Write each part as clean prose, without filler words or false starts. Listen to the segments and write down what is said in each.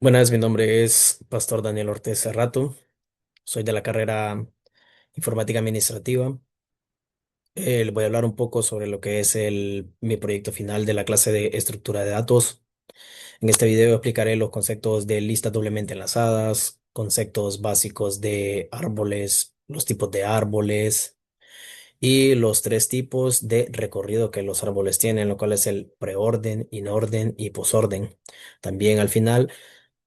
Buenas, mi nombre es Pastor Daniel Ortiz Cerrato. Soy de la carrera Informática Administrativa. Les voy a hablar un poco sobre lo que es mi proyecto final de la clase de estructura de datos. En este video explicaré los conceptos de listas doblemente enlazadas, conceptos básicos de árboles, los tipos de árboles y los tres tipos de recorrido que los árboles tienen, lo cual es el preorden, inorden y posorden. También al final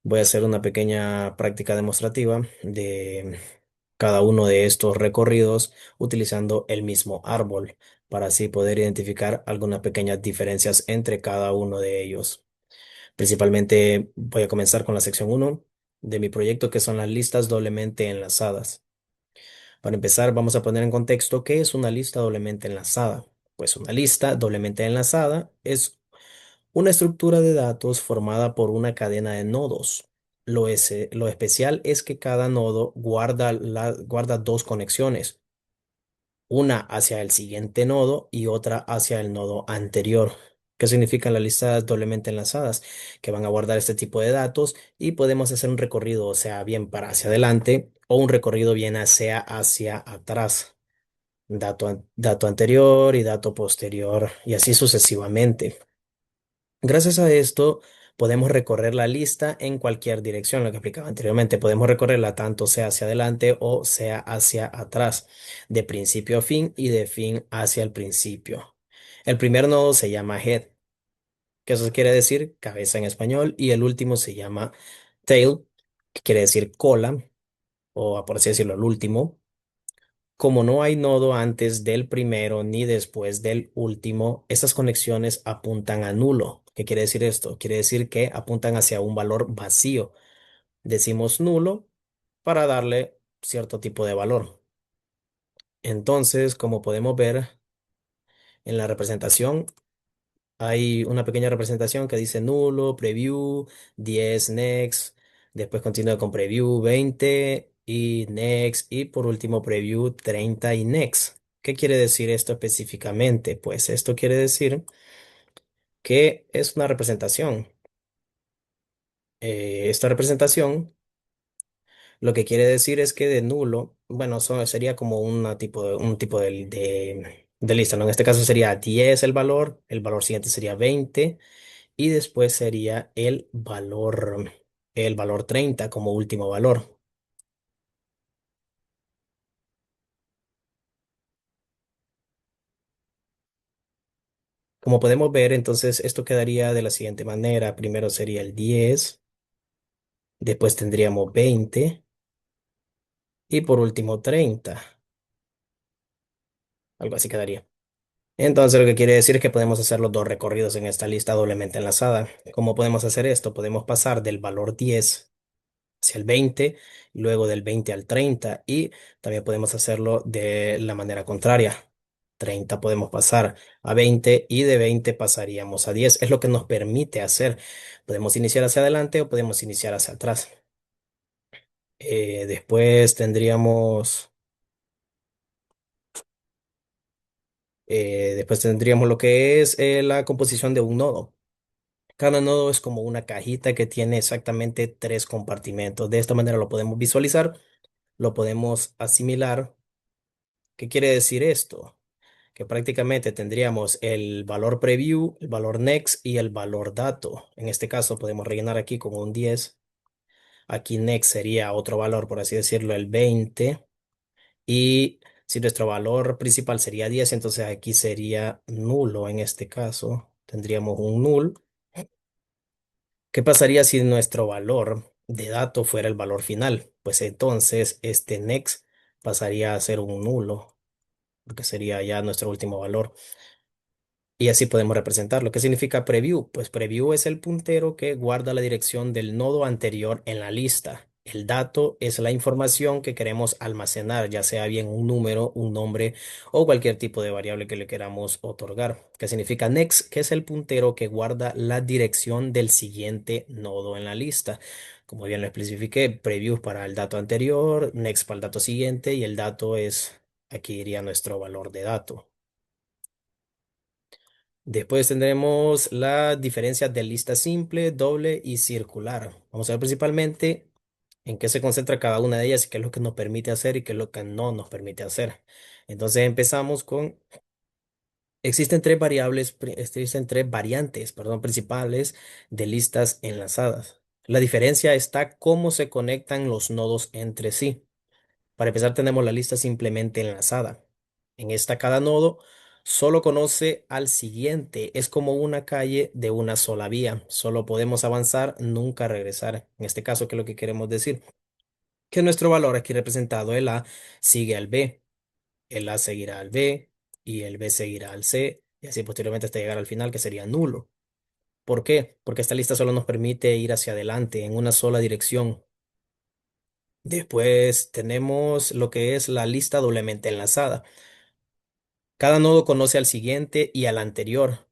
voy a hacer una pequeña práctica demostrativa de cada uno de estos recorridos utilizando el mismo árbol para así poder identificar algunas pequeñas diferencias entre cada uno de ellos. Principalmente voy a comenzar con la sección uno de mi proyecto, que son las listas doblemente enlazadas. Para empezar, vamos a poner en contexto qué es una lista doblemente enlazada. Pues una lista doblemente enlazada es una estructura de datos formada por una cadena de nodos. Lo especial es que cada nodo guarda dos conexiones, una hacia el siguiente nodo y otra hacia el nodo anterior. ¿Qué significan las listas doblemente enlazadas? Que van a guardar este tipo de datos y podemos hacer un recorrido, o sea, bien para hacia adelante o un recorrido bien hacia atrás. Dato anterior y dato posterior y así sucesivamente. Gracias a esto, podemos recorrer la lista en cualquier dirección, lo que explicaba anteriormente. Podemos recorrerla tanto sea hacia adelante o sea hacia atrás, de principio a fin y de fin hacia el principio. El primer nodo se llama head, que eso quiere decir cabeza en español, y el último se llama tail, que quiere decir cola, o por así decirlo, el último. Como no hay nodo antes del primero ni después del último, estas conexiones apuntan a nulo. ¿Qué quiere decir esto? Quiere decir que apuntan hacia un valor vacío. Decimos nulo para darle cierto tipo de valor. Entonces, como podemos ver en la representación, hay una pequeña representación que dice nulo, preview, 10 next, después continúa con preview 20 y next y por último preview 30 y next. ¿Qué quiere decir esto específicamente? Pues esto quiere decir que es una representación. Esta representación lo que quiere decir es que de nulo, bueno, sería como un tipo de lista, ¿no? En este caso sería 10 el valor siguiente sería 20 y después sería el valor 30 como último valor. Como podemos ver, entonces esto quedaría de la siguiente manera. Primero sería el 10, después tendríamos 20 y por último 30. Algo así quedaría. Entonces lo que quiere decir es que podemos hacer los dos recorridos en esta lista doblemente enlazada. ¿Cómo podemos hacer esto? Podemos pasar del valor 10 hacia el 20, luego del 20 al 30 y también podemos hacerlo de la manera contraria. 30 podemos pasar a 20 y de 20 pasaríamos a 10. Es lo que nos permite hacer. Podemos iniciar hacia adelante o podemos iniciar hacia atrás. Después después tendríamos lo que es la composición de un nodo. Cada nodo es como una cajita que tiene exactamente tres compartimentos. De esta manera lo podemos visualizar, lo podemos asimilar. ¿Qué quiere decir esto? Que prácticamente tendríamos el valor preview, el valor next y el valor dato. En este caso podemos rellenar aquí con un 10. Aquí next sería otro valor, por así decirlo, el 20. Y si nuestro valor principal sería 10, entonces aquí sería nulo en este caso. Tendríamos un null. ¿Qué pasaría si nuestro valor de dato fuera el valor final? Pues entonces este next pasaría a ser un nulo, porque sería ya nuestro último valor. Y así podemos representarlo. ¿Qué significa preview? Pues preview es el puntero que guarda la dirección del nodo anterior en la lista. El dato es la información que queremos almacenar, ya sea bien un número, un nombre o cualquier tipo de variable que le queramos otorgar. ¿Qué significa next? Que es el puntero que guarda la dirección del siguiente nodo en la lista. Como bien lo especifiqué, preview para el dato anterior, next para el dato siguiente y el dato es, aquí iría nuestro valor de dato. Después tendremos la diferencia de lista simple, doble y circular. Vamos a ver principalmente en qué se concentra cada una de ellas y qué es lo que nos permite hacer y qué es lo que no nos permite hacer. Entonces empezamos con, existen tres variables, existen tres variantes, perdón, principales de listas enlazadas. La diferencia está cómo se conectan los nodos entre sí. Para empezar, tenemos la lista simplemente enlazada. En esta, cada nodo solo conoce al siguiente. Es como una calle de una sola vía. Solo podemos avanzar, nunca regresar. En este caso, ¿qué es lo que queremos decir? Que nuestro valor aquí representado, el A, sigue al B. El A seguirá al B y el B seguirá al C. Y así posteriormente hasta llegar al final, que sería nulo. ¿Por qué? Porque esta lista solo nos permite ir hacia adelante en una sola dirección. Después tenemos lo que es la lista doblemente enlazada. Cada nodo conoce al siguiente y al anterior.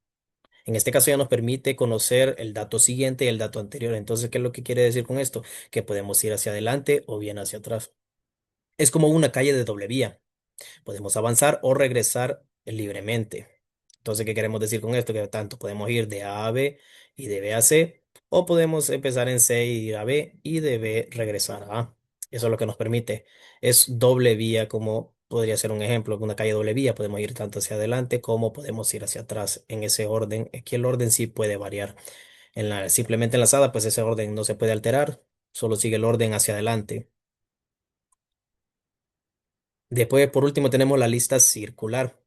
En este caso ya nos permite conocer el dato siguiente y el dato anterior. Entonces, ¿qué es lo que quiere decir con esto? Que podemos ir hacia adelante o bien hacia atrás. Es como una calle de doble vía. Podemos avanzar o regresar libremente. Entonces, ¿qué queremos decir con esto? Que tanto podemos ir de A a B y de B a C, o podemos empezar en C y ir a B y de B regresar a A. Eso es lo que nos permite. Es doble vía, como podría ser un ejemplo, una calle doble vía. Podemos ir tanto hacia adelante como podemos ir hacia atrás en ese orden. Aquí el orden sí puede variar. En la simplemente enlazada, pues ese orden no se puede alterar, solo sigue el orden hacia adelante. Después, por último, tenemos la lista circular.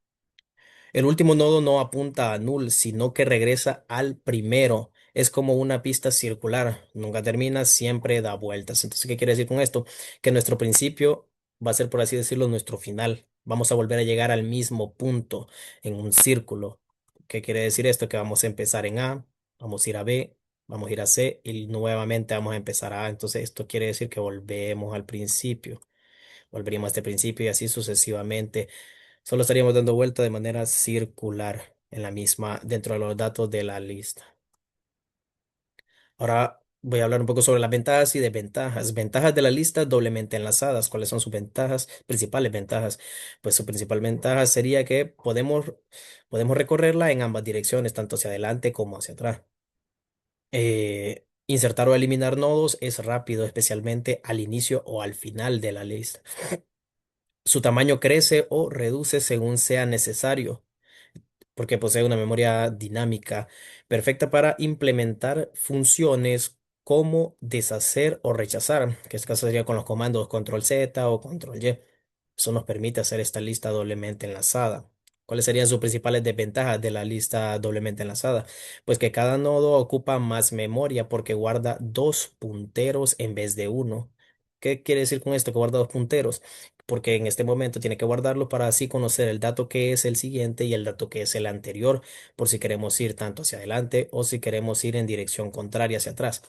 El último nodo no apunta a null, sino que regresa al primero. Es como una pista circular, nunca termina, siempre da vueltas. Entonces, ¿qué quiere decir con esto? Que nuestro principio va a ser, por así decirlo, nuestro final. Vamos a volver a llegar al mismo punto en un círculo. ¿Qué quiere decir esto? Que vamos a empezar en A, vamos a ir a B, vamos a ir a C y nuevamente vamos a empezar a A. Entonces, esto quiere decir que volvemos al principio. Volveríamos a este principio y así sucesivamente. Solo estaríamos dando vuelta de manera circular en la misma, dentro de los datos de la lista. Ahora voy a hablar un poco sobre las ventajas y desventajas. Ventajas de la lista doblemente enlazadas. ¿Cuáles son sus ventajas? Principales ventajas. Pues su principal ventaja sería que podemos recorrerla en ambas direcciones, tanto hacia adelante como hacia atrás. Insertar o eliminar nodos es rápido, especialmente al inicio o al final de la lista. Su tamaño crece o reduce según sea necesario, porque posee una memoria dinámica perfecta para implementar funciones como deshacer o rechazar, que este caso sería con los comandos control Z o control Y. Eso nos permite hacer esta lista doblemente enlazada. ¿Cuáles serían sus principales desventajas de la lista doblemente enlazada? Pues que cada nodo ocupa más memoria porque guarda dos punteros en vez de uno. ¿Qué quiere decir con esto? Que guarda dos punteros porque en este momento tiene que guardarlo para así conocer el dato que es el siguiente y el dato que es el anterior, por si queremos ir tanto hacia adelante o si queremos ir en dirección contraria hacia atrás.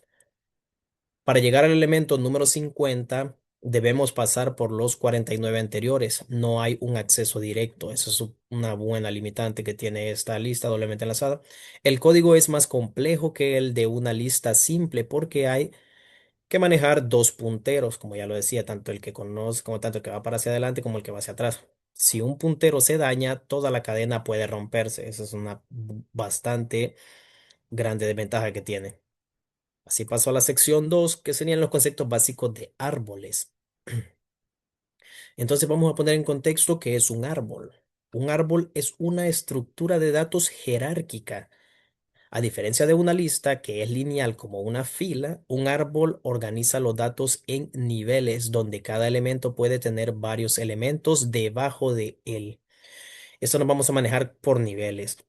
Para llegar al elemento número 50, debemos pasar por los 49 anteriores. No hay un acceso directo. Eso es una buena limitante que tiene esta lista doblemente enlazada. El código es más complejo que el de una lista simple porque hay que manejar dos punteros, como ya lo decía, tanto el que conoce, como tanto el que va para hacia adelante como el que va hacia atrás. Si un puntero se daña, toda la cadena puede romperse. Esa es una bastante grande desventaja que tiene. Así paso a la sección 2, que serían los conceptos básicos de árboles. Entonces vamos a poner en contexto qué es un árbol. Un árbol es una estructura de datos jerárquica. A diferencia de una lista que es lineal como una fila, un árbol organiza los datos en niveles donde cada elemento puede tener varios elementos debajo de él. Esto nos vamos a manejar por niveles.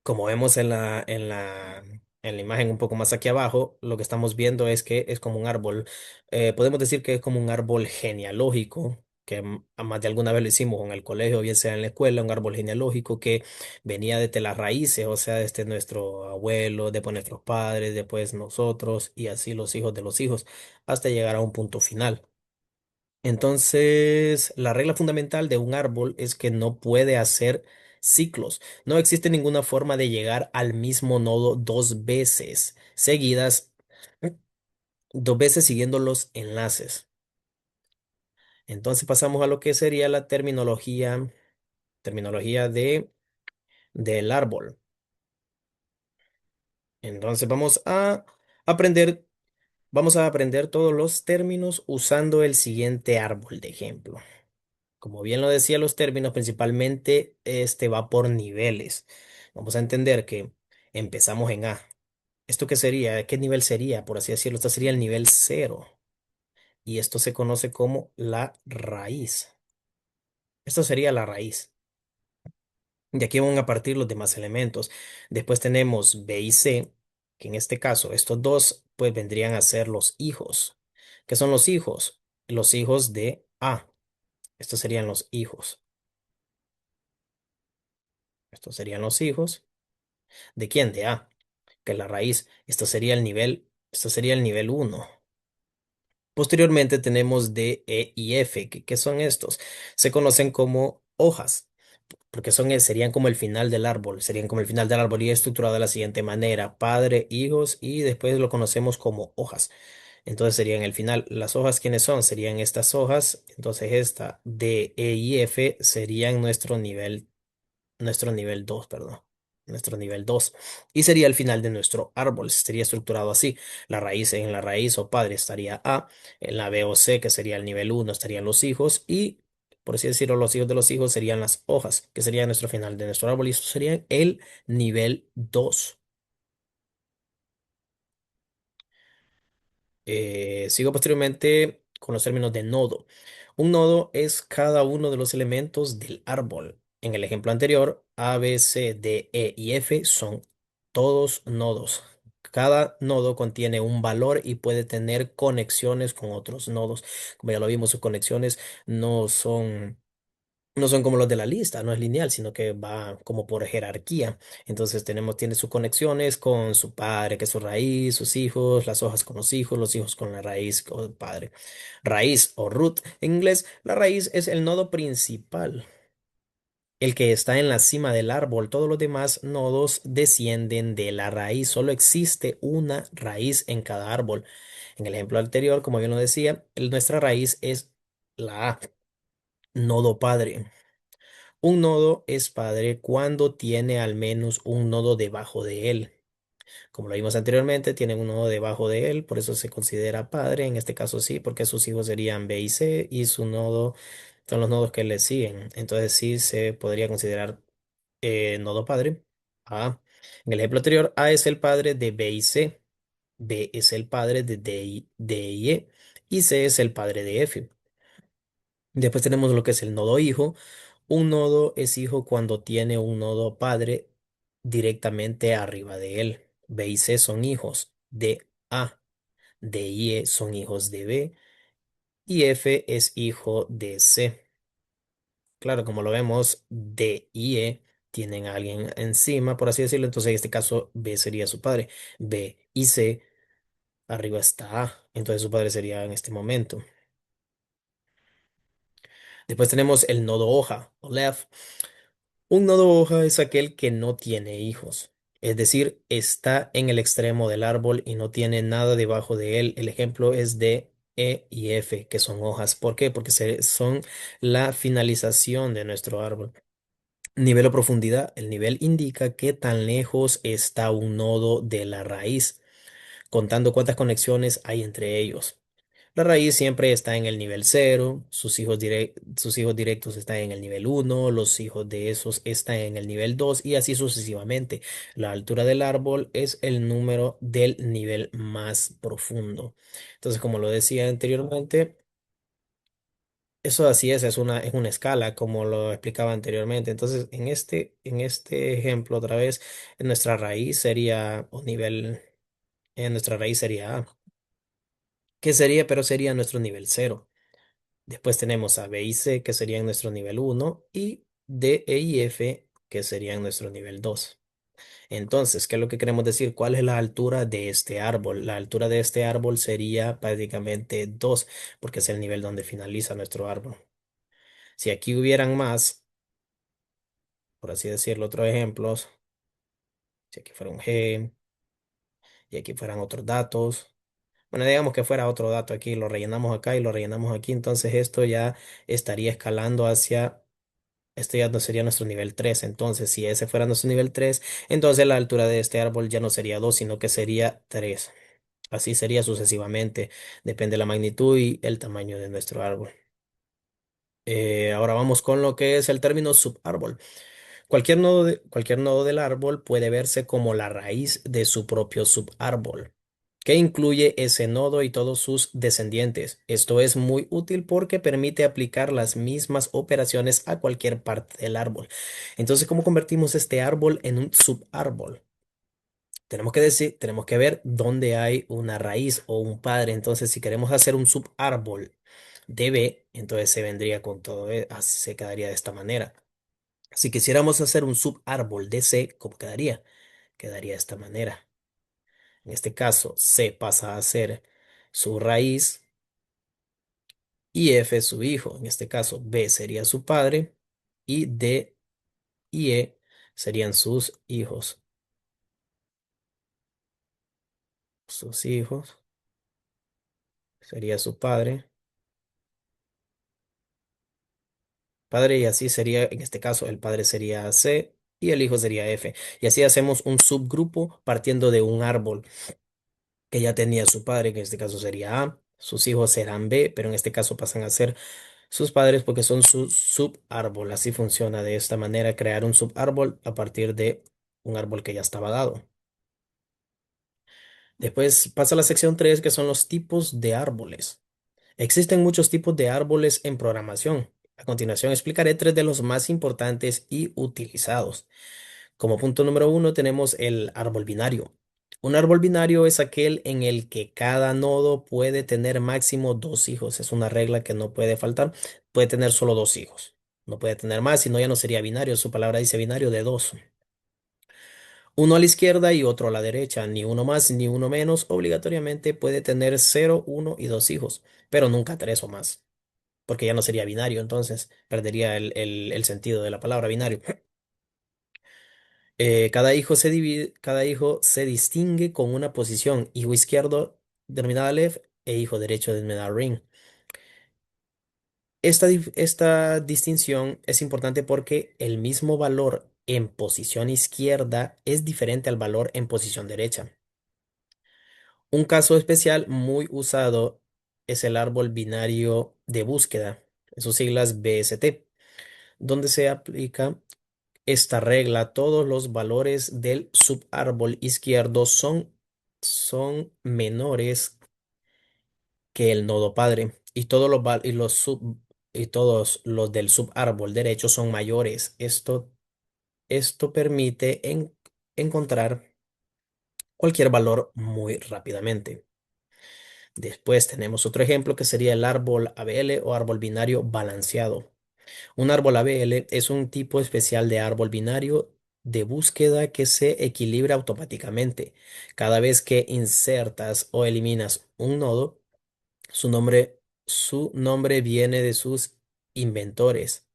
Como vemos en la imagen un poco más aquí abajo, lo que estamos viendo es que es como un árbol. Podemos decir que es como un árbol genealógico, que a más de alguna vez lo hicimos en el colegio, bien sea en la escuela, un árbol genealógico que venía desde las raíces, o sea, desde nuestro abuelo, después nuestros padres, después nosotros y así los hijos, hasta llegar a un punto final. Entonces, la regla fundamental de un árbol es que no puede hacer ciclos. No existe ninguna forma de llegar al mismo nodo dos veces seguidas, dos veces siguiendo los enlaces. Entonces pasamos a lo que sería la terminología del árbol. Entonces aprender, vamos a aprender todos los términos usando el siguiente árbol de ejemplo. Como bien lo decía, los términos principalmente este va por niveles. Vamos a entender que empezamos en A. ¿Esto qué sería? ¿Qué nivel sería? Por así decirlo, esto sería el nivel cero. Y esto se conoce como la raíz. Esto sería la raíz. De aquí van a partir los demás elementos. Después tenemos B y C, que en este caso, estos dos, pues vendrían a ser los hijos. ¿Qué son los hijos? Los hijos de A. Estos serían los hijos. Estos serían los hijos. ¿De quién? De A, que es la raíz. Esto sería el nivel uno. Posteriormente tenemos D, E y F. ¿Qué son estos? Se conocen como hojas, porque serían como el final del árbol, serían como el final del árbol y es estructurado de la siguiente manera: padre, hijos y después lo conocemos como hojas. Entonces serían el final. Las hojas, ¿quiénes son? Serían estas hojas. Entonces esta D, E y F serían nuestro nivel 2, perdón, nuestro nivel 2. Y sería el final de nuestro árbol, sería estructurado así. En la raíz o padre estaría A, en la B o C, que sería el nivel uno, estarían los hijos y, por así decirlo, los hijos de los hijos serían las hojas, que sería nuestro final de nuestro árbol y esto sería el nivel 2. Sigo posteriormente con los términos de nodo. Un nodo es cada uno de los elementos del árbol. En el ejemplo anterior, A, B, C, D, E y F son todos nodos. Cada nodo contiene un valor y puede tener conexiones con otros nodos. Como ya lo vimos, sus conexiones no son no son como los de la lista, no es lineal, sino que va como por jerarquía. Entonces tiene sus conexiones con su padre, que es su raíz, sus hijos, las hojas con los hijos con la raíz con el padre. Raíz o root en inglés, la raíz es el nodo principal, el que está en la cima del árbol. Todos los demás nodos descienden de la raíz. Solo existe una raíz en cada árbol. En el ejemplo anterior, como bien lo decía, nuestra raíz es la A, nodo padre. Un nodo es padre cuando tiene al menos un nodo debajo de él. Como lo vimos anteriormente, tiene un nodo debajo de él, por eso se considera padre. En este caso sí, porque sus hijos serían B y C y su nodo son los nodos que le siguen. Entonces sí se podría considerar nodo padre. A. En el ejemplo anterior, A es el padre de B y C. B es el padre de D y E. Y C es el padre de F. Después tenemos lo que es el nodo hijo. Un nodo es hijo cuando tiene un nodo padre directamente arriba de él. B y C son hijos de A. D y E son hijos de B. Y F es hijo de C. Claro, como lo vemos, D y E tienen a alguien encima, por así decirlo. Entonces, en este caso, B sería su padre. B y C, arriba está A. Entonces, su padre sería en este momento. Después tenemos el nodo hoja o leaf. Un nodo hoja es aquel que no tiene hijos, es decir, está en el extremo del árbol y no tiene nada debajo de él. El ejemplo es de E y F, que son hojas. ¿Por qué? Porque son la finalización de nuestro árbol. Nivel o profundidad. El nivel indica qué tan lejos está un nodo de la raíz, contando cuántas conexiones hay entre ellos. La raíz siempre está en el nivel cero, sus hijos directos están en el nivel uno, los hijos de esos están en el nivel 2 y así sucesivamente. La altura del árbol es el número del nivel más profundo. Entonces, como lo decía anteriormente, eso así es una escala, como lo explicaba anteriormente. Entonces, en este ejemplo, otra vez, nuestra raíz sería, nuestra raíz sería A. ¿Qué sería? Pero sería nuestro nivel cero. Después tenemos a B y C, que serían nuestro nivel uno y D, E y F, que serían nuestro nivel 2. Entonces, ¿qué es lo que queremos decir? ¿Cuál es la altura de este árbol? La altura de este árbol sería prácticamente 2, porque es el nivel donde finaliza nuestro árbol. Si aquí hubieran más, por así decirlo, otros ejemplos, si aquí fuera un G y aquí fueran otros datos. Bueno, digamos que fuera otro dato aquí, lo rellenamos acá y lo rellenamos aquí, entonces esto ya estaría escalando hacia Este ya no sería nuestro nivel 3. Entonces, si ese fuera nuestro nivel 3, entonces la altura de este árbol ya no sería 2, sino que sería 3. Así sería sucesivamente. Depende de la magnitud y el tamaño de nuestro árbol. Ahora vamos con lo que es el término subárbol. Cualquier nodo del árbol puede verse como la raíz de su propio subárbol, que incluye ese nodo y todos sus descendientes. Esto es muy útil porque permite aplicar las mismas operaciones a cualquier parte del árbol. Entonces, ¿cómo convertimos este árbol en un subárbol? Tenemos que ver dónde hay una raíz o un padre. Entonces, si queremos hacer un subárbol de B, entonces se vendría con todo, así se quedaría de esta manera. Si quisiéramos hacer un subárbol de C, ¿cómo quedaría? Quedaría de esta manera. En este caso, C pasa a ser su raíz y F su hijo. En este caso, B sería su padre y D y E serían sus hijos. Sus hijos sería su padre y así sería, en este caso, el padre sería C y el hijo sería F. Y así hacemos un subgrupo partiendo de un árbol que ya tenía su padre, que en este caso sería A. Sus hijos serán B, pero en este caso pasan a ser sus padres porque son su subárbol. Así funciona de esta manera, crear un subárbol a partir de un árbol que ya estaba dado. Después pasa a la sección 3, que son los tipos de árboles. Existen muchos tipos de árboles en programación. A continuación explicaré tres de los más importantes y utilizados. Como punto número uno tenemos el árbol binario. Un árbol binario es aquel en el que cada nodo puede tener máximo dos hijos. Es una regla que no puede faltar. Puede tener solo dos hijos. No puede tener más, si no ya no sería binario. Su palabra dice binario de dos. Uno a la izquierda y otro a la derecha. Ni uno más ni uno menos. Obligatoriamente puede tener cero, uno y dos hijos, pero nunca tres o más, porque ya no sería binario, entonces perdería el sentido de la palabra binario. Cada hijo se distingue con una posición, hijo izquierdo denominada left e hijo derecho denominada ring. Esta distinción es importante porque el mismo valor en posición izquierda es diferente al valor en posición derecha. Un caso especial muy usado es el árbol binario de búsqueda, en sus siglas BST, donde se aplica esta regla. Todos los valores del subárbol izquierdo son menores que el nodo padre y todos los del subárbol derecho son mayores. Esto permite encontrar cualquier valor muy rápidamente. Después tenemos otro ejemplo que sería el árbol ABL o árbol binario balanceado. Un árbol ABL es un tipo especial de árbol binario de búsqueda que se equilibra automáticamente. Cada vez que insertas o eliminas un nodo, su nombre viene de sus inventores,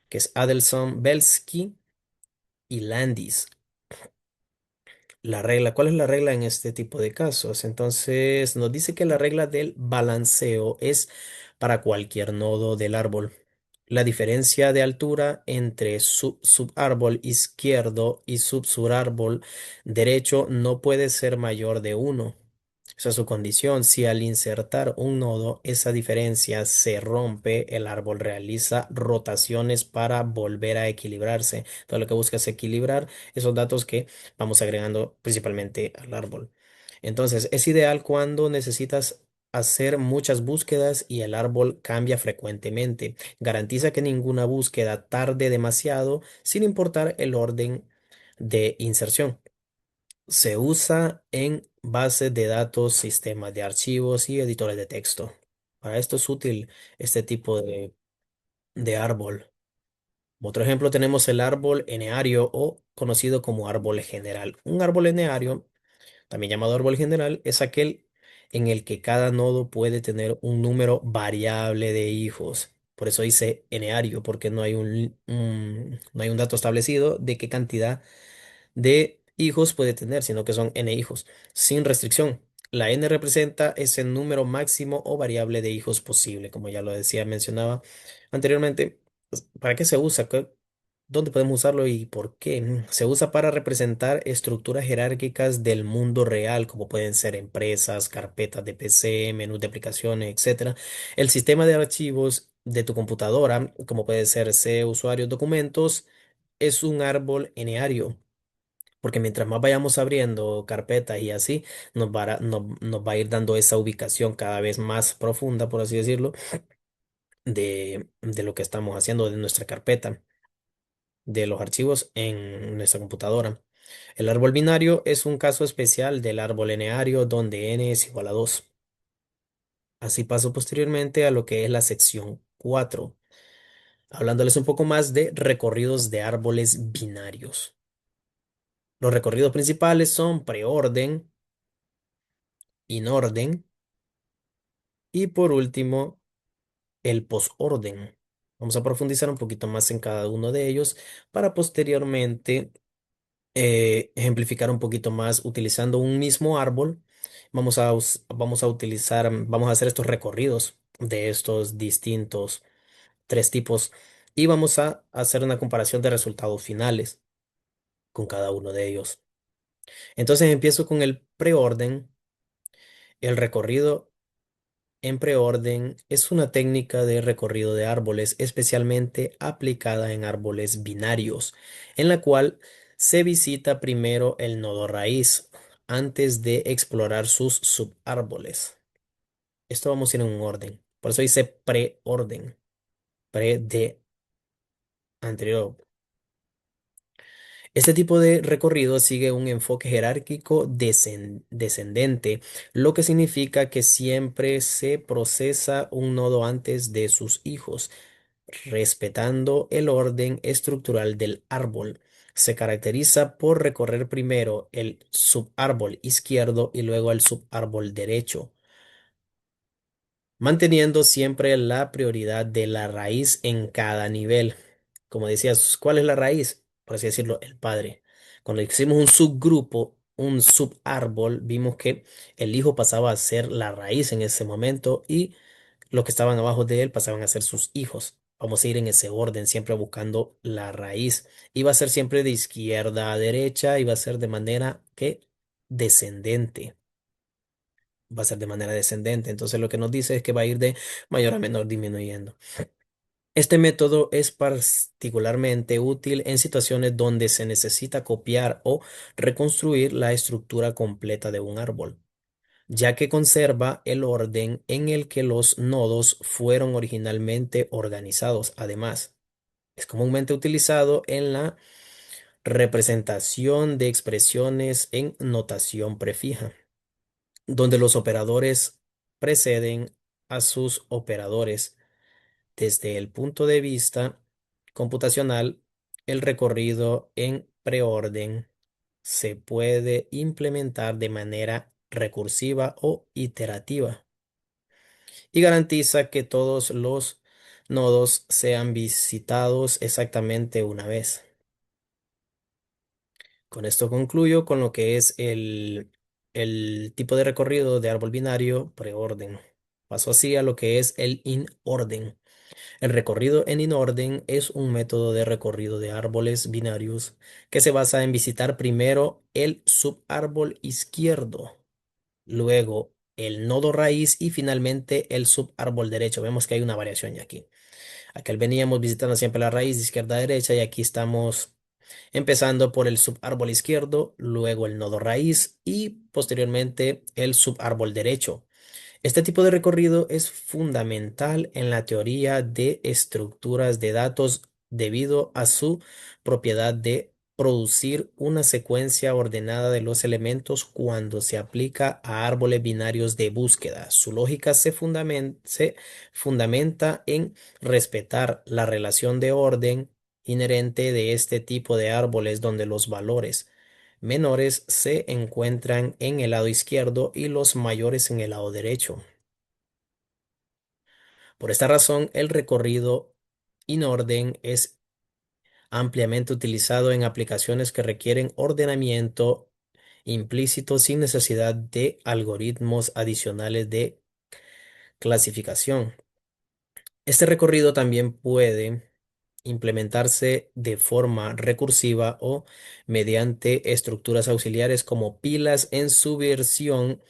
que es Adelson, Belsky y Landis. La regla, ¿cuál es la regla en este tipo de casos? Entonces, nos dice que la regla del balanceo es para cualquier nodo del árbol. La diferencia de altura entre subárbol izquierdo y subsurárbol derecho no puede ser mayor de uno. Esa es su condición. Si al insertar un nodo esa diferencia se rompe, el árbol realiza rotaciones para volver a equilibrarse. Todo lo que busca es equilibrar esos datos que vamos agregando principalmente al árbol. Entonces, es ideal cuando necesitas hacer muchas búsquedas y el árbol cambia frecuentemente. Garantiza que ninguna búsqueda tarde demasiado, sin importar el orden de inserción. Se usa en bases de datos, sistemas de archivos y editores de texto. Para esto es útil este tipo de árbol. Otro ejemplo tenemos el árbol eneario o conocido como árbol general. Un árbol eneario, también llamado árbol general, es aquel en el que cada nodo puede tener un número variable de hijos. Por eso dice eneario, porque no hay un dato establecido de qué cantidad de hijos puede tener, sino que son n hijos, sin restricción. La n representa ese número máximo o variable de hijos posible, como ya lo decía, mencionaba anteriormente. ¿Para qué se usa? ¿Dónde podemos usarlo y por qué? Se usa para representar estructuras jerárquicas del mundo real, como pueden ser empresas, carpetas de PC, menús de aplicaciones, etcétera. El sistema de archivos de tu computadora, como puede ser C, usuarios, documentos, es un árbol eneario. Porque mientras más vayamos abriendo carpetas y así, nos va a ir dando esa ubicación cada vez más profunda, por así decirlo, de lo que estamos haciendo, de nuestra carpeta, de los archivos en nuestra computadora. El árbol binario es un caso especial del árbol eneario donde n es igual a 2. Así paso posteriormente a lo que es la sección 4, hablándoles un poco más de recorridos de árboles binarios. Los recorridos principales son preorden, inorden y por último el posorden. Vamos a profundizar un poquito más en cada uno de ellos para posteriormente ejemplificar un poquito más utilizando un mismo árbol. Vamos a utilizar, vamos a hacer estos recorridos de estos distintos tres tipos y vamos a hacer una comparación de resultados finales con cada uno de ellos. Entonces empiezo con el preorden. El recorrido en preorden es una técnica de recorrido de árboles especialmente aplicada en árboles binarios, en la cual se visita primero el nodo raíz antes de explorar sus subárboles. Esto vamos a ir en un orden. Por eso dice preorden, pre de anterior. Este tipo de recorrido sigue un enfoque jerárquico descendente, lo que significa que siempre se procesa un nodo antes de sus hijos, respetando el orden estructural del árbol. Se caracteriza por recorrer primero el subárbol izquierdo y luego el subárbol derecho, manteniendo siempre la prioridad de la raíz en cada nivel. Como decías, ¿cuál es la raíz? Por así decirlo, el padre. Cuando hicimos un subgrupo, un subárbol, vimos que el hijo pasaba a ser la raíz en ese momento y los que estaban abajo de él pasaban a ser sus hijos. Vamos a ir en ese orden, siempre buscando la raíz. Y va a ser siempre de izquierda a derecha y va a ser de manera que descendente. Va a ser de manera descendente. Entonces lo que nos dice es que va a ir de mayor a menor disminuyendo. Este método es particularmente útil en situaciones donde se necesita copiar o reconstruir la estructura completa de un árbol, ya que conserva el orden en el que los nodos fueron originalmente organizados. Además, es comúnmente utilizado en la representación de expresiones en notación prefija, donde los operadores preceden a sus operadores. Desde el punto de vista computacional, el recorrido en preorden se puede implementar de manera recursiva o iterativa y garantiza que todos los nodos sean visitados exactamente una vez. Con esto concluyo con lo que es el tipo de recorrido de árbol binario preorden. Paso así a lo que es el inorden. El recorrido en inorden es un método de recorrido de árboles binarios que se basa en visitar primero el subárbol izquierdo, luego el nodo raíz y finalmente el subárbol derecho. Vemos que hay una variación ya aquí. Aquí veníamos visitando siempre la raíz de izquierda a derecha y aquí estamos empezando por el subárbol izquierdo, luego el nodo raíz y posteriormente el subárbol derecho. Este tipo de recorrido es fundamental en la teoría de estructuras de datos debido a su propiedad de producir una secuencia ordenada de los elementos cuando se aplica a árboles binarios de búsqueda. Su lógica se fundamenta en respetar la relación de orden inherente de este tipo de árboles donde los valores menores se encuentran en el lado izquierdo y los mayores en el lado derecho. Por esta razón, el recorrido inorden es ampliamente utilizado en aplicaciones que requieren ordenamiento implícito sin necesidad de algoritmos adicionales de clasificación. Este recorrido también puede implementarse de forma recursiva o mediante estructuras auxiliares como pilas en su versión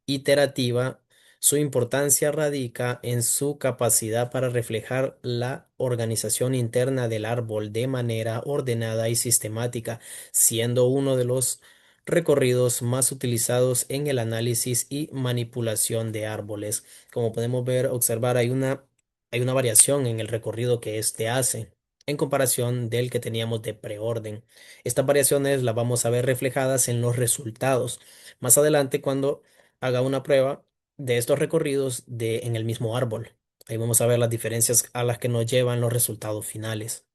iterativa. Su importancia radica en su capacidad para reflejar la organización interna del árbol de manera ordenada y sistemática, siendo uno de los recorridos más utilizados en el análisis y manipulación de árboles. Como podemos ver, observar, hay una variación en el recorrido que éste hace en comparación del que teníamos de preorden. Estas variaciones las vamos a ver reflejadas en los resultados. Más adelante, cuando haga una prueba de estos recorridos en el mismo árbol. Ahí vamos a ver las diferencias a las que nos llevan los resultados finales.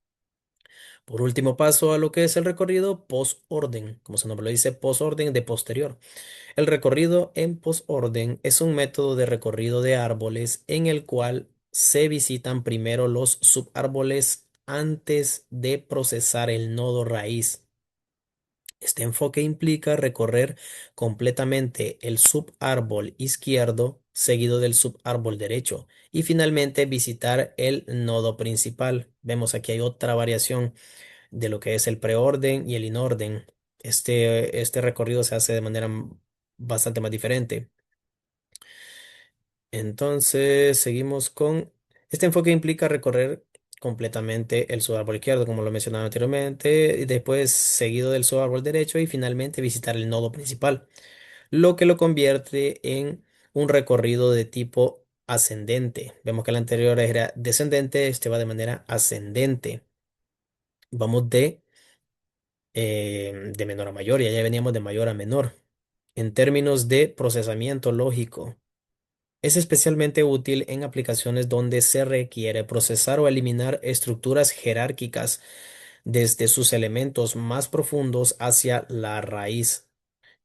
Por último, paso a lo que es el recorrido post-orden, como su nombre lo dice, post-orden de posterior. El recorrido en post-orden es un método de recorrido de árboles en el cual se visitan primero los subárboles antes de procesar el nodo raíz. Este enfoque implica recorrer completamente el subárbol izquierdo, seguido del subárbol derecho, y finalmente visitar el nodo principal. Vemos aquí hay otra variación de lo que es el preorden y el inorden. Este recorrido se hace de manera bastante más diferente. Entonces, seguimos con... Este enfoque implica recorrer completamente el subárbol izquierdo, como lo mencionaba anteriormente, y después seguido del subárbol derecho y finalmente visitar el nodo principal, lo que lo convierte en un recorrido de tipo ascendente. Vemos que el anterior era descendente, este va de manera ascendente. Vamos de menor a mayor y allá veníamos de mayor a menor. En términos de procesamiento lógico. Es especialmente útil en aplicaciones donde se requiere procesar o eliminar estructuras jerárquicas desde sus elementos más profundos hacia la raíz,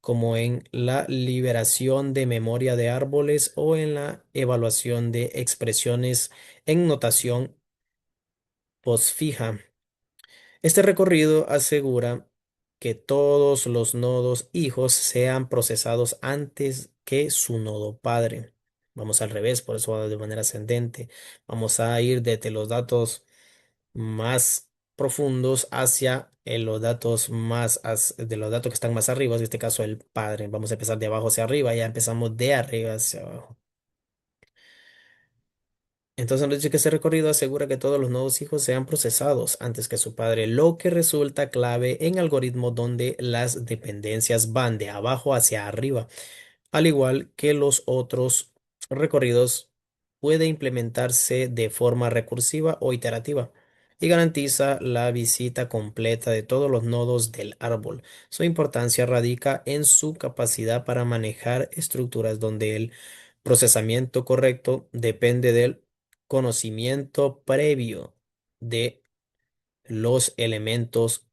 como en la liberación de memoria de árboles o en la evaluación de expresiones en notación postfija. Este recorrido asegura que todos los nodos hijos sean procesados antes que su nodo padre. Vamos al revés, por eso va de manera ascendente. Vamos a ir desde los datos más profundos hacia de los datos que están más arriba, en este caso el padre. Vamos a empezar de abajo hacia arriba, ya empezamos de arriba hacia abajo. Entonces nos dice que ese recorrido asegura que todos los nodos hijos sean procesados antes que su padre, lo que resulta clave en algoritmos donde las dependencias van de abajo hacia arriba, al igual que los otros recorridos, puede implementarse de forma recursiva o iterativa y garantiza la visita completa de todos los nodos del árbol. Su importancia radica en su capacidad para manejar estructuras donde el procesamiento correcto depende del conocimiento previo de los elementos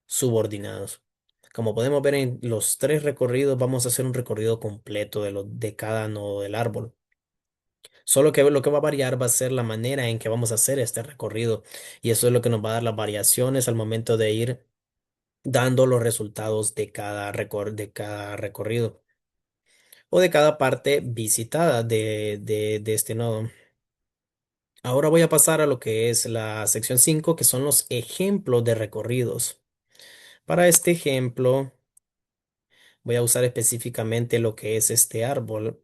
subordinados. Como podemos ver en los tres recorridos, vamos a hacer un recorrido completo de cada nodo del árbol. Solo que lo que va a variar va a ser la manera en que vamos a hacer este recorrido. Y eso es lo que nos va a dar las variaciones al momento de ir dando los resultados de cada recorrido o de cada parte visitada de este nodo. Ahora voy a pasar a lo que es la sección 5, que son los ejemplos de recorridos. Para este ejemplo, voy a usar específicamente lo que es este árbol,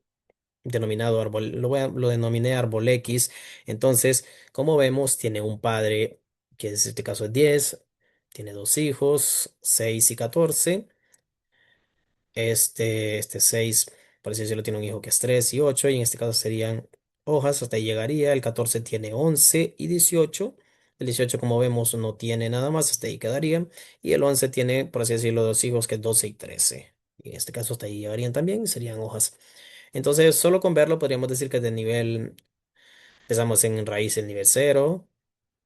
denominado árbol, lo denominé árbol X. Entonces, como vemos, tiene un padre, que en este caso es 10, tiene dos hijos, 6 y 14. Este 6, por así decirlo, tiene un hijo que es 3 y 8, y en este caso serían hojas, hasta ahí llegaría. El 14 tiene 11 y 18. El 18, como vemos, no tiene nada más, hasta ahí quedaría. Y el 11 tiene, por así decirlo, dos hijos que es 12 y 13. Y en este caso hasta ahí llegarían también, y serían hojas. Entonces, solo con verlo podríamos decir que de nivel, empezamos en raíz el nivel 0,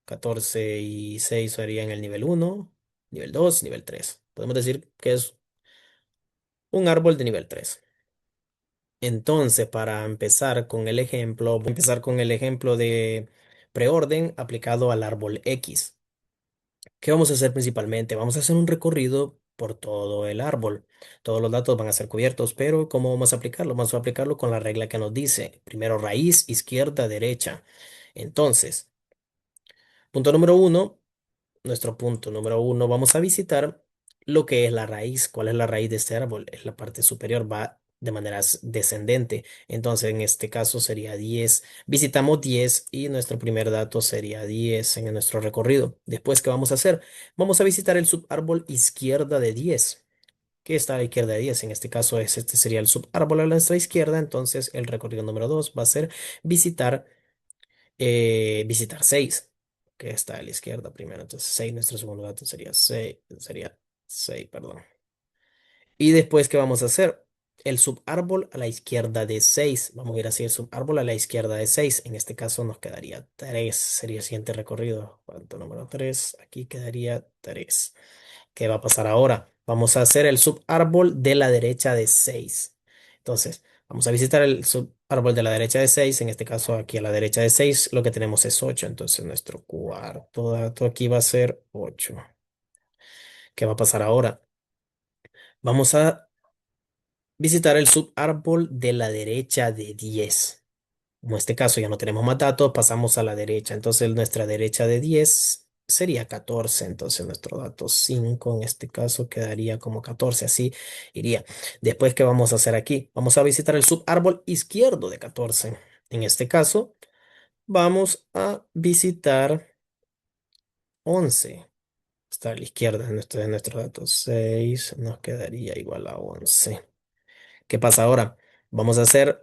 14 y 6 serían el nivel 1, nivel 2 y nivel 3. Podemos decir que es un árbol de nivel 3. Entonces, para empezar con el ejemplo, voy a empezar con el ejemplo de preorden aplicado al árbol X. ¿Qué vamos a hacer principalmente? Vamos a hacer un recorrido por todo el árbol. Todos los datos van a ser cubiertos, pero ¿cómo vamos a aplicarlo? Vamos a aplicarlo con la regla que nos dice, primero raíz, izquierda, derecha. Entonces, Punto número uno. Nuestro punto número uno, vamos a visitar lo que es la raíz. ¿Cuál es la raíz de este árbol? Es la parte superior, va de manera descendente. Entonces, en este caso sería 10. Visitamos 10 y nuestro primer dato sería 10 en nuestro recorrido. Después, ¿qué vamos a hacer? Vamos a visitar el subárbol izquierda de 10. ¿Qué está a la izquierda de 10? En este caso, este sería el subárbol a nuestra izquierda. Entonces, el recorrido número 2 va a ser visitar visitar 6 que está a la izquierda primero. Entonces 6 nuestro segundo dato sería 6 perdón. Y después, ¿qué vamos a hacer? El subárbol a la izquierda de 6. Vamos a ir así, el subárbol a la izquierda de 6. En este caso nos quedaría 3. Sería el siguiente recorrido. Punto número 3. Aquí quedaría 3. ¿Qué va a pasar ahora? Vamos a hacer el subárbol de la derecha de 6. Entonces, vamos a visitar el subárbol de la derecha de 6. En este caso, aquí a la derecha de 6, lo que tenemos es 8. Entonces, nuestro cuarto dato aquí va a ser 8. ¿Qué va a pasar ahora? Vamos a visitar el subárbol de la derecha de 10. Como en este caso ya no tenemos más datos, pasamos a la derecha. Entonces nuestra derecha de 10 sería 14. Entonces nuestro dato 5 en este caso quedaría como 14. Así iría. Después, ¿qué vamos a hacer aquí? Vamos a visitar el subárbol izquierdo de 14. En este caso, vamos a visitar 11. Está a la izquierda de nuestro dato 6. Nos quedaría igual a 11. ¿Qué pasa ahora? Vamos a hacer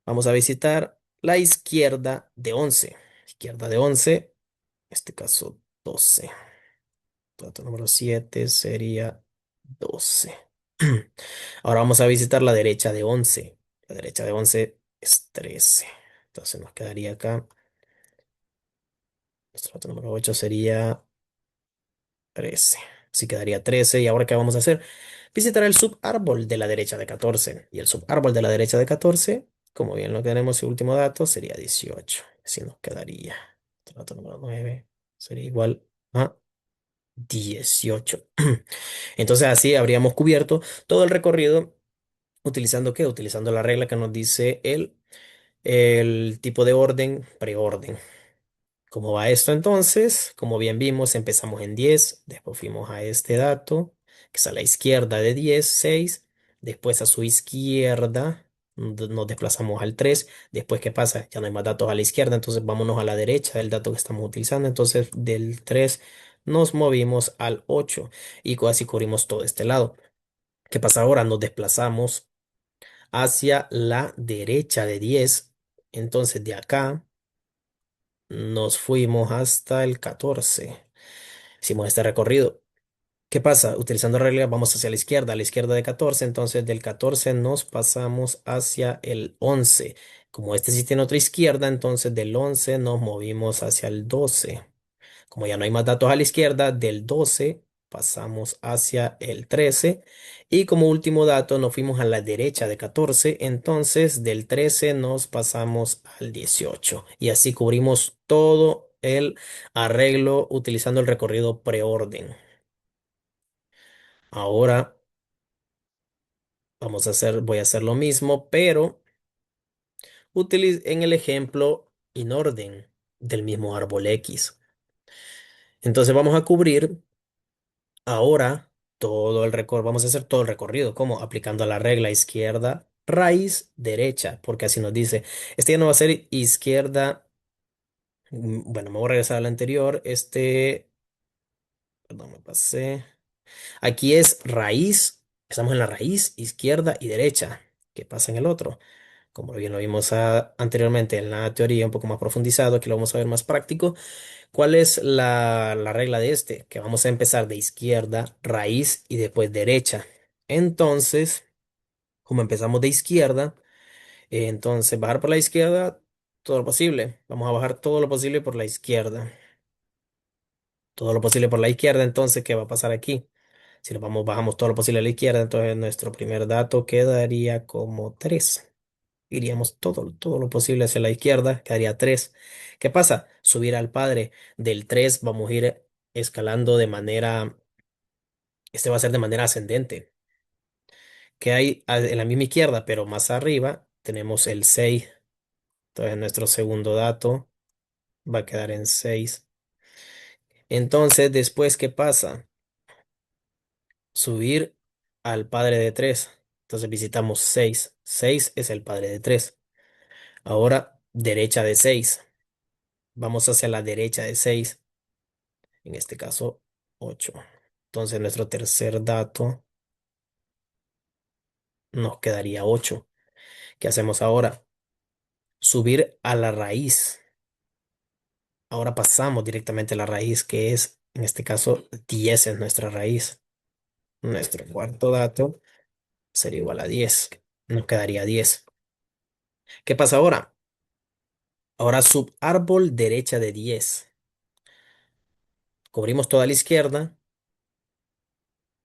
Vamos a visitar la izquierda de 11. Izquierda de 11, en este caso 12. Dato número 7 sería 12. Ahora vamos a visitar la derecha de 11. La derecha de 11 es 13. Entonces nos quedaría acá. Nuestro dato número 8 sería 13. Así quedaría 13. ¿Y ahora qué vamos a hacer? Visitar el subárbol de la derecha de 14. Y el subárbol de la derecha de 14, como bien lo tenemos, el último dato sería 18. Así nos quedaría. El dato número 9 sería igual a 18. Entonces así habríamos cubierto todo el recorrido. ¿Utilizando qué? Utilizando la regla que nos dice el tipo de orden, preorden. ¿Cómo va esto entonces? Como bien vimos, empezamos en 10, después fuimos a este dato, que es a la izquierda de 10, 6, después a su izquierda nos desplazamos al 3, después ¿qué pasa? Ya no hay más datos a la izquierda, entonces vámonos a la derecha del dato que estamos utilizando, entonces del 3 nos movimos al 8 y así cubrimos todo este lado. ¿Qué pasa ahora? Nos desplazamos hacia la derecha de 10, entonces de acá nos fuimos hasta el 14. Hicimos este recorrido. ¿Qué pasa? Utilizando regla vamos hacia la izquierda de 14, entonces del 14 nos pasamos hacia el 11. Como este sí tiene otra izquierda, entonces del 11 nos movimos hacia el 12. Como ya no hay más datos a la izquierda, del 12 pasamos hacia el 13. Y como último dato nos fuimos a la derecha de 14, entonces del 13 nos pasamos al 18. Y así cubrimos todo el arreglo utilizando el recorrido preorden. Ahora voy a hacer lo mismo, pero en el ejemplo en orden del mismo árbol X. Entonces vamos a cubrir ahora todo el recorrido, vamos a hacer todo el recorrido, como aplicando la regla izquierda, raíz, derecha, porque así nos dice, este ya no va a ser izquierda, bueno, me voy a regresar al anterior, perdón, me pasé, aquí es raíz, estamos en la raíz, izquierda y derecha. ¿Qué pasa en el otro? Como bien lo vimos anteriormente en la teoría un poco más profundizado, aquí lo vamos a ver más práctico. ¿Cuál es la regla de este? Que vamos a empezar de izquierda, raíz y después derecha. Entonces, como empezamos de izquierda, entonces bajar por la izquierda todo lo posible. Vamos a bajar todo lo posible por la izquierda. Todo lo posible por la izquierda. Entonces, ¿qué va a pasar aquí? Si bajamos todo lo posible a la izquierda, entonces nuestro primer dato quedaría como 3. Iríamos todo lo posible hacia la izquierda, quedaría 3. ¿Qué pasa? Subir al padre del 3 vamos a ir escalando este va a ser de manera ascendente. Que hay en la misma izquierda, pero más arriba tenemos el 6. Entonces nuestro segundo dato va a quedar en 6. Entonces, después, ¿qué pasa? Subir al padre de 3. Entonces visitamos 6. 6 es el padre de 3. Ahora, derecha de 6. Vamos hacia la derecha de 6. En este caso, 8. Entonces, nuestro tercer dato nos quedaría 8. ¿Qué hacemos ahora? Subir a la raíz. Ahora pasamos directamente a la raíz, que es, en este caso, 10 es nuestra raíz. Nuestro cuarto dato sería igual a 10. Nos quedaría 10. ¿Qué pasa ahora? Ahora subárbol derecha de 10. Cubrimos toda la izquierda.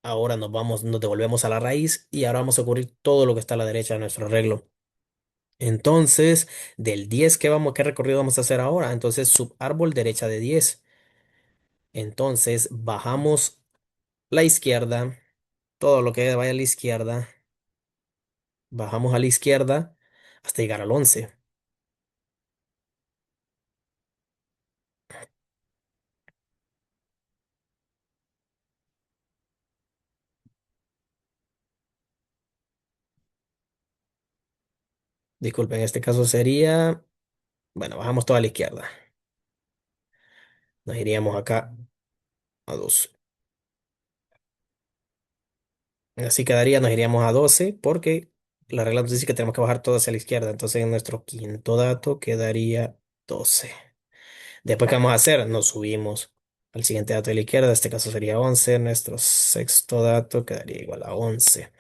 Ahora nos vamos, nos devolvemos a la raíz y ahora vamos a cubrir todo lo que está a la derecha de nuestro arreglo. Entonces, del 10 ¿qué recorrido vamos a hacer ahora? Entonces, subárbol derecha de 10. Entonces, bajamos la izquierda, todo lo que vaya a la izquierda, bajamos a la izquierda hasta llegar al 11. Disculpen, en este caso sería, bueno, bajamos toda la izquierda. Nos iríamos acá a 2. Así quedaría, nos iríamos a 12 porque la regla nos dice que tenemos que bajar todo hacia la izquierda. Entonces en nuestro quinto dato quedaría 12. Después, ¿qué vamos a hacer? Nos subimos al siguiente dato de la izquierda. En este caso sería 11. Nuestro sexto dato quedaría igual a 11.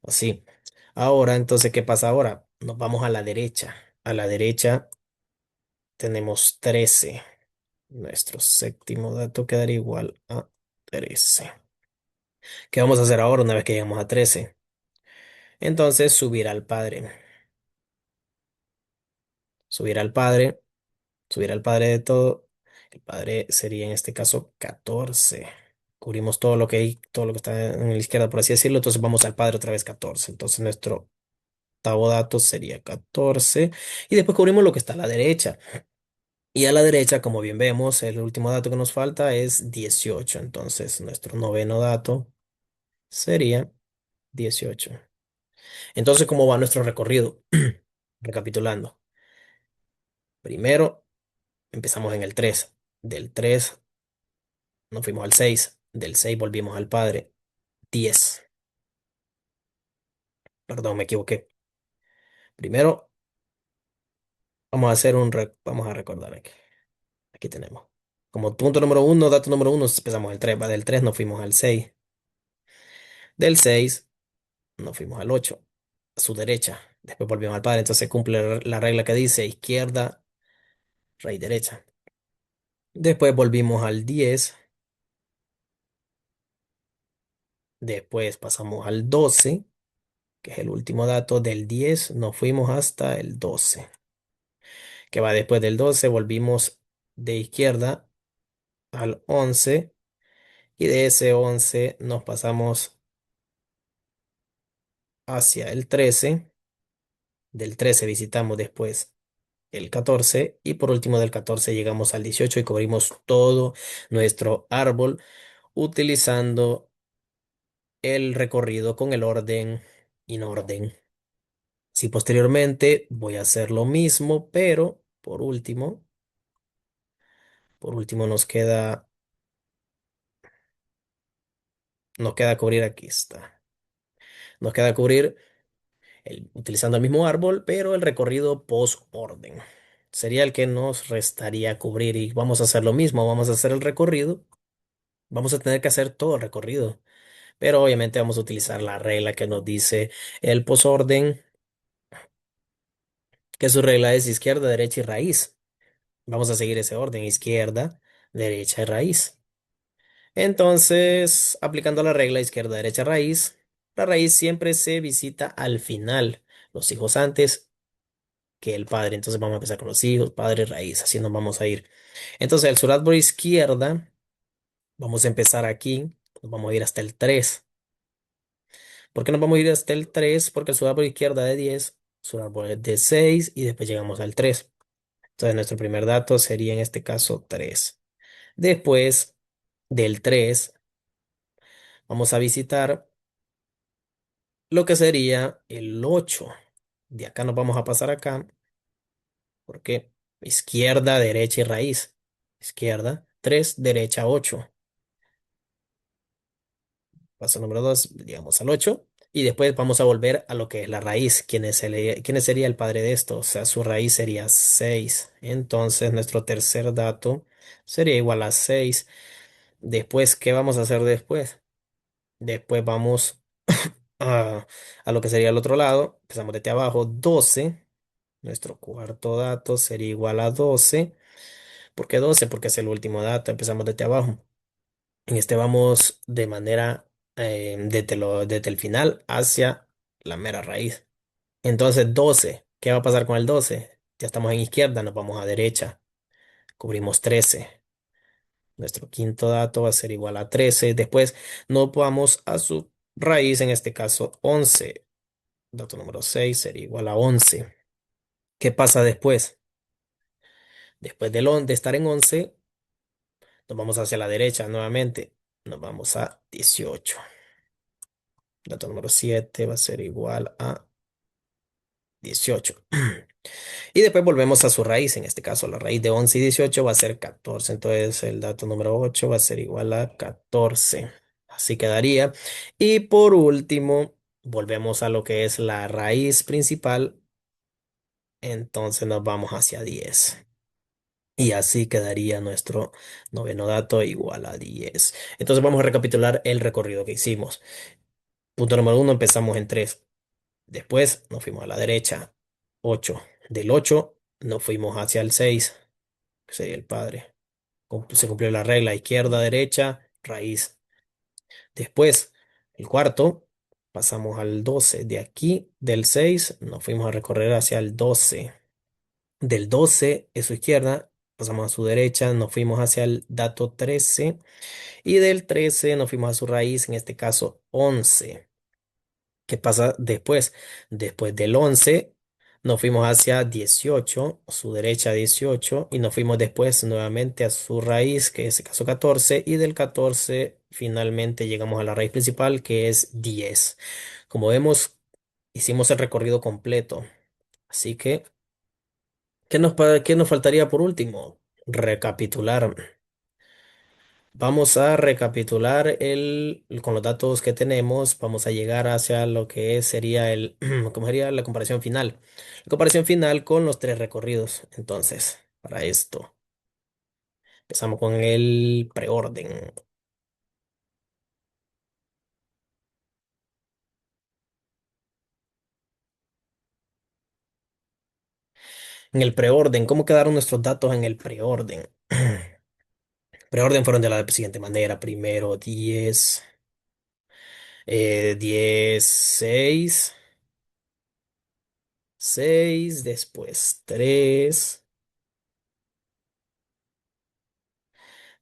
Así. Ahora, entonces, ¿qué pasa ahora? Nos vamos a la derecha. A la derecha tenemos 13. Nuestro séptimo dato quedaría igual a 13. ¿Qué vamos a hacer ahora una vez que llegamos a 13? Entonces, subir al padre. Subir al padre. Subir al padre de todo. El padre sería en este caso 14. Cubrimos todo lo que hay, todo lo que está en la izquierda, por así decirlo. Entonces vamos al padre otra vez 14. Entonces nuestro octavo dato sería 14. Y después cubrimos lo que está a la derecha. Y a la derecha, como bien vemos, el último dato que nos falta es 18. Entonces nuestro noveno dato sería 18. Entonces, ¿cómo va nuestro recorrido? Recapitulando. Primero, empezamos en el 3. Del 3 nos fuimos al 6. Del 6 volvimos al padre. 10. Perdón, me equivoqué. Primero, vamos a recordar aquí. Aquí tenemos. Como punto número uno, dato número uno, empezamos el 3. Va del 3 nos fuimos al 6. Del 6 nos fuimos al 8. A su derecha. Después volvimos al padre. Entonces cumple la regla que dice izquierda, raíz derecha. Después volvimos al 10. Después pasamos al 12, que es el último dato. Del 10 nos fuimos hasta el 12. Que va después del 12, volvimos de izquierda al 11 y de ese 11 nos pasamos hacia el 13. Del 13 visitamos después el 14 y por último del 14 llegamos al 18 y cubrimos todo nuestro árbol utilizando el recorrido con el orden inorden. Si posteriormente voy a hacer lo mismo, pero por último nos queda cubrir, aquí está. Nos queda cubrir utilizando el mismo árbol, pero el recorrido post-orden. Sería el que nos restaría cubrir y vamos a hacer lo mismo, vamos a hacer el recorrido, vamos a tener que hacer todo el recorrido, pero obviamente vamos a utilizar la regla que nos dice el post-orden, que su regla es izquierda, derecha y raíz. Vamos a seguir ese orden, izquierda, derecha y raíz. Entonces, aplicando la regla izquierda, derecha, raíz, la raíz siempre se visita al final, los hijos antes que el padre. Entonces vamos a empezar con los hijos, padre, raíz, así nos vamos a ir. Entonces, el surat por izquierda, vamos a empezar aquí, nos vamos a ir hasta el 3. ¿Por qué nos vamos a ir hasta el 3? Porque el surat por izquierda de 10, surat por de 6 y después llegamos al 3. Entonces, nuestro primer dato sería en este caso 3. Después, Del 3 vamos a visitar lo que sería el 8. De acá nos vamos a pasar acá porque izquierda, derecha y raíz. Izquierda, 3 derecha, 8. Paso número 2 digamos al 8. Y después vamos a volver a lo que es la raíz. ¿Quién sería el padre de esto? O sea, su raíz sería 6. Entonces, nuestro tercer dato sería igual a 6. Después, ¿qué vamos a hacer después? Después vamos a, a lo que sería el otro lado. Empezamos desde abajo, 12. Nuestro cuarto dato sería igual a 12. ¿Por qué 12? Porque es el último dato. Empezamos desde abajo. En este vamos de manera desde el final hacia la mera raíz. Entonces 12, ¿qué va a pasar con el 12? Ya estamos en izquierda, nos vamos a derecha. Cubrimos 13. Nuestro quinto dato va a ser igual a 13. Después nos vamos a su raíz, en este caso 11. Dato número 6 sería igual a 11. ¿Qué pasa después? Después de estar en 11, nos vamos hacia la derecha nuevamente. Nos vamos a 18. Dato número 7 va a ser igual a 18. Y después volvemos a su raíz. En este caso, la raíz de 11 y 18 va a ser 14. Entonces, el dato número 8 va a ser igual a 14. Así quedaría. Y por último, volvemos a lo que es la raíz principal. Entonces nos vamos hacia 10. Y así quedaría nuestro noveno dato igual a 10. Entonces vamos a recapitular el recorrido que hicimos. Punto número 1, empezamos en 3. Después nos fuimos a la derecha, 8. Del 8 nos fuimos hacia el 6, que sería el padre. Se cumplió la regla izquierda, derecha, raíz. Después, el cuarto, pasamos al 12. De aquí, del 6 nos fuimos a recorrer hacia el 12. Del 12 es su izquierda, pasamos a su derecha, nos fuimos hacia el dato 13. Y del 13 nos fuimos a su raíz, en este caso 11. ¿Qué pasa después? Después del 11 nos fuimos hacia 18, su derecha 18, y nos fuimos después nuevamente a su raíz, que es el caso 14, y del 14 finalmente llegamos a la raíz principal, que es 10. Como vemos, hicimos el recorrido completo. Así que, ¿qué nos faltaría por último? Recapitular. Vamos a recapitular con los datos que tenemos, vamos a llegar hacia lo que sería ¿cómo sería la comparación final? La comparación final con los tres recorridos. Entonces, para esto, empezamos con el preorden. En el preorden, ¿cómo quedaron nuestros datos en el preorden? Preorden fueron de la siguiente manera. Primero 10, 10, 6, 6, después 3,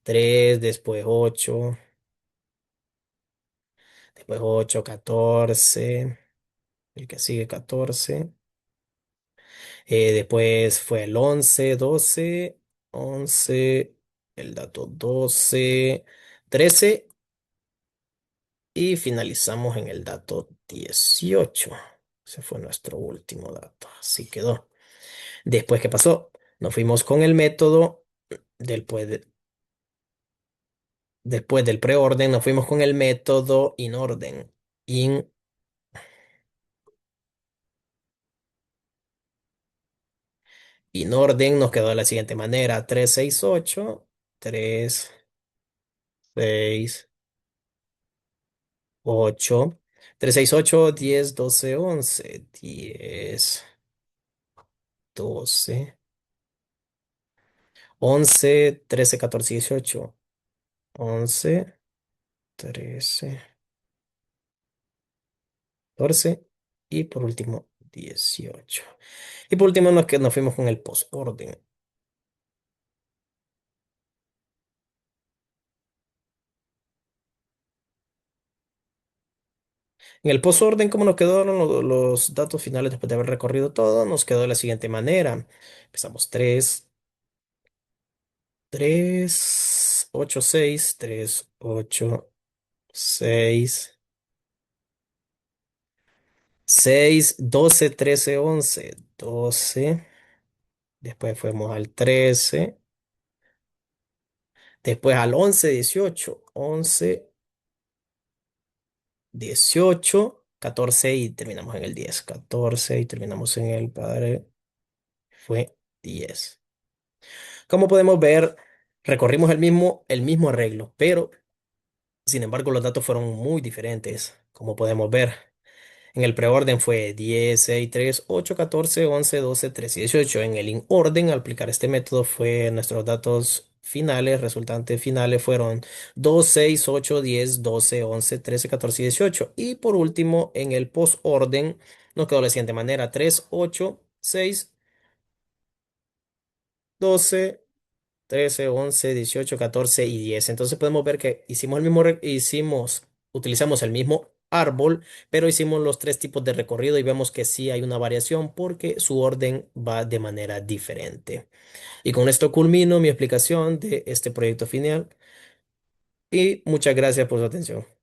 3, después 8. Después 8, 14, el que sigue 14. Después fue el 11, 12, 11, el dato 12, 13 y finalizamos en el dato 18. Ese fue nuestro último dato. Así quedó. Después, ¿qué pasó? Nos fuimos con el método después, después del preorden, nos fuimos con el método in orden. In Y en orden nos quedó de la siguiente manera: 3, 6, 8, 3, 6, 8, 3, 6, 8, 10, 12, 11, 10, 12, 11, 13, 14, 18, 11, 13, 14 y por último 18. Y por último nos fuimos con el postorden. En el postorden, como nos quedaron los datos finales después de haber recorrido todo, nos quedó de la siguiente manera. Empezamos 3, 3. 8 6 3 8 6 6 12 13 11 12. Después fuimos al 13. Después al 11 18 11 18 14 y terminamos en el 10. 14 y terminamos en el padre. Fue 10. Como podemos ver, recorrimos el mismo arreglo, pero sin embargo los datos fueron muy diferentes. Como podemos ver, en el preorden fue 10 6 3 8 14 11 12 13 y 18. En el in orden, al aplicar este método, fue nuestros datos finales, resultantes finales fueron 2 6 8 10 12 11 13 14 y 18. Y por último, en el post orden, nos quedó de la siguiente manera: 3 8 6 12 13 11 18 14 y 10. Entonces podemos ver que utilizamos el mismo árbol, pero hicimos los tres tipos de recorrido y vemos que sí hay una variación porque su orden va de manera diferente. Y con esto culmino mi explicación de este proyecto final y muchas gracias por su atención.